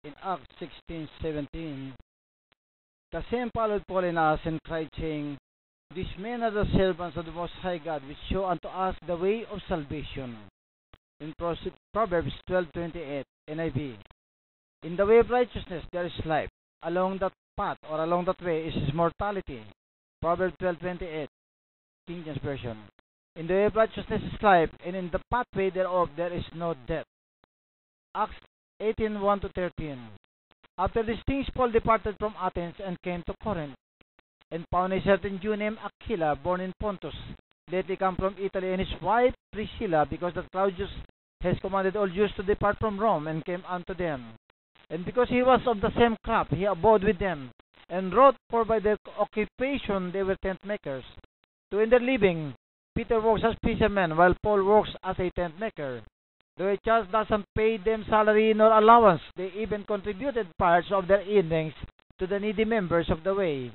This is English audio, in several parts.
in Acts 16:17, the same followed Paul and us and cried, saying, These men are the servants of the Most High God, which show unto us the way of salvation. In Proverbs 12:28, NIV, in the way of righteousness there is life. Along that path or along that way is mortality. Proverbs 12:28, King James Version. In the way of righteousness is life, and in the pathway thereof there is no death. Acts 18:1-13. After these things Paul departed from Athens and came to Corinth, and found a certain Jew named Aquila, born in Pontus, lately come from Italy, and his wife Priscilla, because that Claudius has commanded all Jews to depart from Rome, and came unto them. And because he was of the same crop, he abode with them, and wrote, for by their occupation they were tent makers. To in their living, Peter works as fisherman, while Paul works as a tent maker. Though a church doesn't pay them salary nor allowance, they even contributed parts of their earnings to the needy members of the way.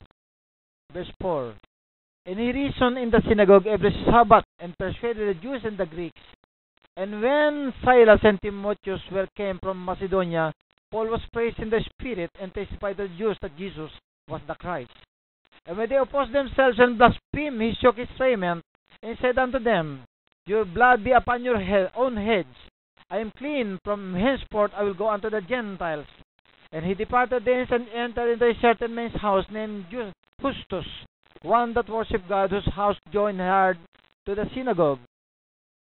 Verse 4. And he reasoned in the synagogue every Sabbath, and persuaded the Jews and the Greeks. And when Silas and Timotheus came from Macedonia, Paul was praised in the Spirit, and testified to the Jews that Jesus was the Christ. And when they opposed themselves and blasphemed, he shook his raiment, and said unto them, Your blood be upon your own heads. I am clean, from henceforth I will go unto the Gentiles. And he departed thence, and entered into a certain man's house named Justus, one that worshipped God, whose house joined hard to the synagogue.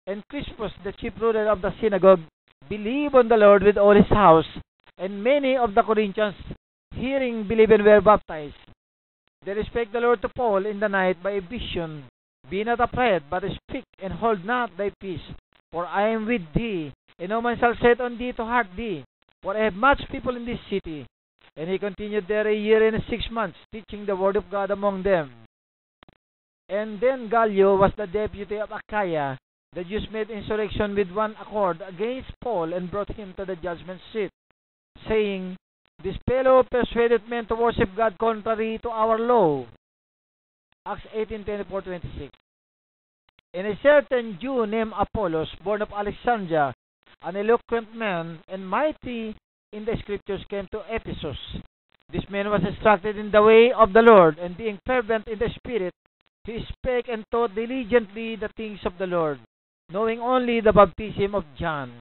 And Crispus, the chief ruler of the synagogue, believed on the Lord with all his house, and many of the Corinthians, hearing, believed and were baptized. They spake the Lord to Paul in the night by a vision, Be not afraid, but speak, and hold not thy peace, for I am with thee, and no man shall set on thee to hurt thee, for I have much people in this city. And he continued there a year and 6 months, teaching the word of God among them. And then Gallio was the deputy of Achaia. The Jews made insurrection with one accord against Paul, and brought him to the judgment seat, saying, This fellow persuaded men to worship God contrary to our law. Acts 18:24-26. And a certain Jew named Apollos, born of Alexandria, an eloquent man and mighty in the Scriptures, came to Ephesus. This man was instructed in the way of the Lord, and being fervent in the Spirit, he spake and taught diligently the things of the Lord, knowing only the baptism of John.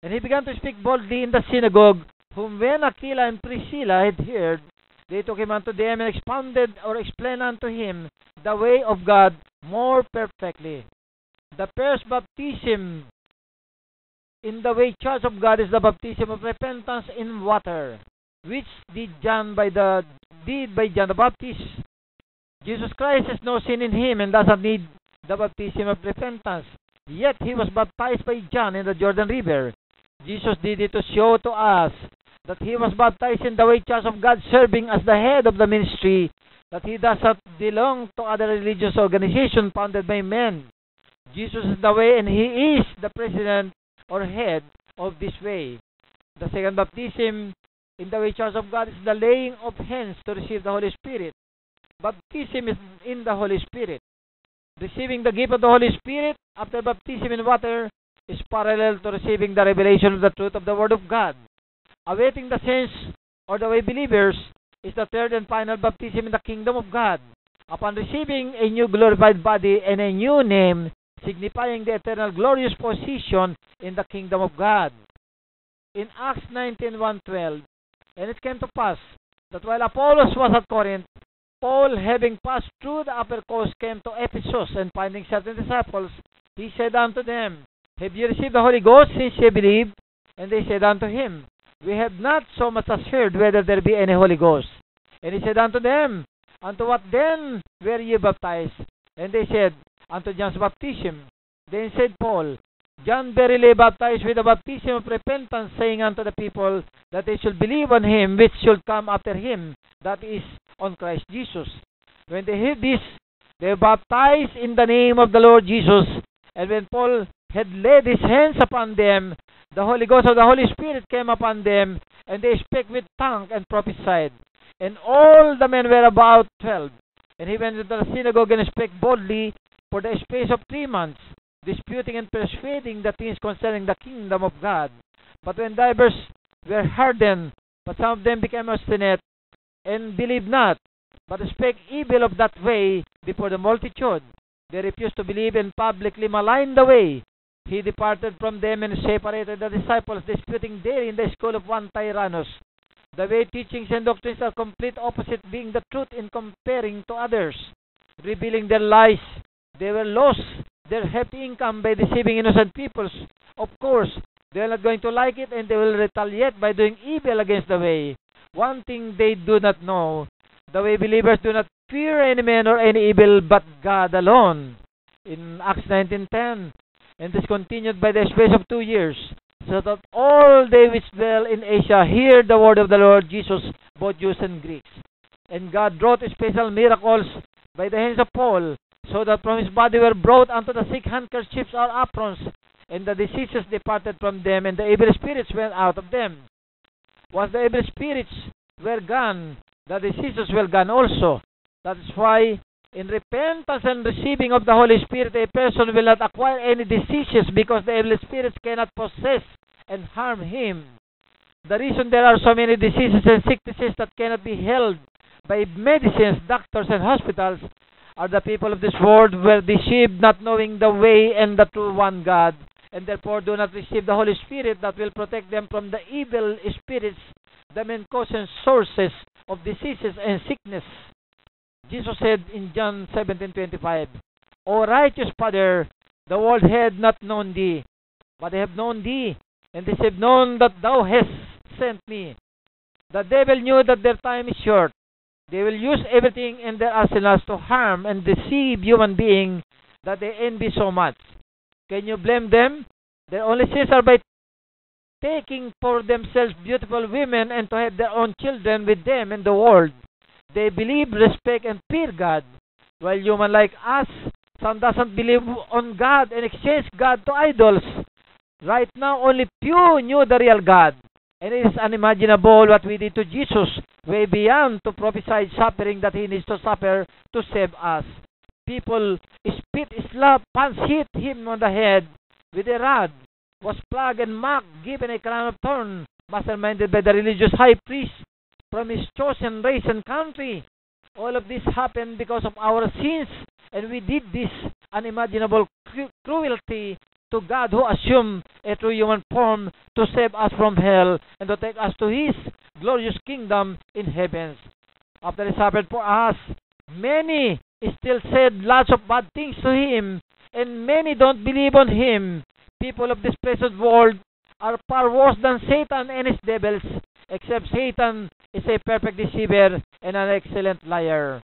And he began to speak boldly in the synagogue, whom when Aquila and Priscilla had heard, they took him unto them, and expounded or explained unto him the way of God more perfectly. The first baptism in the way church of God is the baptism of repentance in water, which did by John the Baptist. Jesus Christ has no sin in him, and does not need the baptism of repentance. Yet he was baptized by John in the Jordan River. Jesus did it to show to us that he was baptized in the way church of God, serving as the head of the ministry, that he does not belong to other religious organization founded by men. Jesus is the way, and he is the president or head of this way. The second baptism in the way church of God is the laying of hands to receive the Holy Spirit. Baptism is in the Holy Spirit. Receiving the gift of the Holy Spirit after baptism in water is parallel to receiving the revelation of the truth of the Word of God. Awaiting the saints or the way believers is the third and final baptism in the kingdom of God, upon receiving a new glorified body and a new name, signifying the eternal glorious position in the kingdom of God. In Acts 19:1-12, and it came to pass that while Apollos was at Corinth, Paul, having passed through the upper coast, came to Ephesus, and finding certain disciples, he said unto them, Have ye received the Holy Ghost since ye believed? And they said unto him, We have not so much as heard whether there be any Holy Ghost. And he said unto them, Unto what then were ye baptized? And they said, Unto John's baptism. Then said Paul, John verily baptized with the baptism of repentance, saying unto the people that they should believe on him which should come after him, that is, on Christ Jesus. When they heard this, they were baptized in the name of the Lord Jesus. And when Paul had laid his hands upon them, the Holy Ghost of the Holy Spirit came upon them, and they spake with tongues and prophesied. And all the men were about 12. And he went into the synagogue and spake boldly for the space of 3 months, disputing and persuading the things concerning the kingdom of God. But when divers were hardened, But some of them became obstinate and believed not, but spake evil of that way before the multitude. They refused to believe and publicly maligned the way. He departed from them and separated the disciples, disputing daily in the school of one Tyrannus. The way teachings and doctrines are complete opposite, being the truth in comparing to others, revealing their lies. They will lose their hefty income by deceiving innocent peoples. Of course, they are not going to like it, and they will retaliate by doing evil against the way. One thing they do not know: the way believers do not fear any man or any evil, but God alone. In Acts 19:10, and this continued by the space of 2 years, so that all they which dwell in Asia hear the word of the Lord Jesus, both Jews and Greeks. And God wrought special miracles by the hands of Paul, so that from his body were brought unto the sick handkerchiefs or aprons, and the diseases departed from them, and the evil spirits went out of them. Once the evil spirits were gone, the diseases were gone also. That is why, in repentance and receiving of the Holy Spirit, a person will not acquire any diseases, because the evil spirits cannot possess and harm him. The reason there are so many diseases and sicknesses that cannot be held by medicines, doctors, and hospitals are the people of this world were deceived, not knowing the way and the true one God, and therefore do not receive the Holy Spirit that will protect them from the evil spirits, the main cause and sources of diseases and sickness. Jesus said in John 17:25, O righteous Father, the world had not known thee, but I have known thee, and they have known that thou hast sent me. The devil knew that their time is short. They will use everything in their arsenals to harm and deceive human beings that they envy so much. Can you blame them? Their only sins are by taking for themselves beautiful women and to have their own children with them in the world. They believe, respect, and fear God, while human like us, some doesn't believe on God and exchange God to idols. Right now, only few knew the real God, and it is unimaginable what we did to Jesus, way beyond to prophesy suffering that he needs to suffer to save us. People spit, slap, punch, hit him on the head with a rod, was flogged and mocked, given a crown of thorns, masterminded by the religious high priest from his chosen race and country. All of this happened because of our sins, and we did this unimaginable cruelty to God, who assumed a true human form to save us from hell and to take us to his glorious kingdom in heavens. After he suffered for us, many still said lots of bad things to him, and many don't believe on him. People of this present world are far worse than Satan and his devils, except Satan is a perfect deceiver and an excellent liar.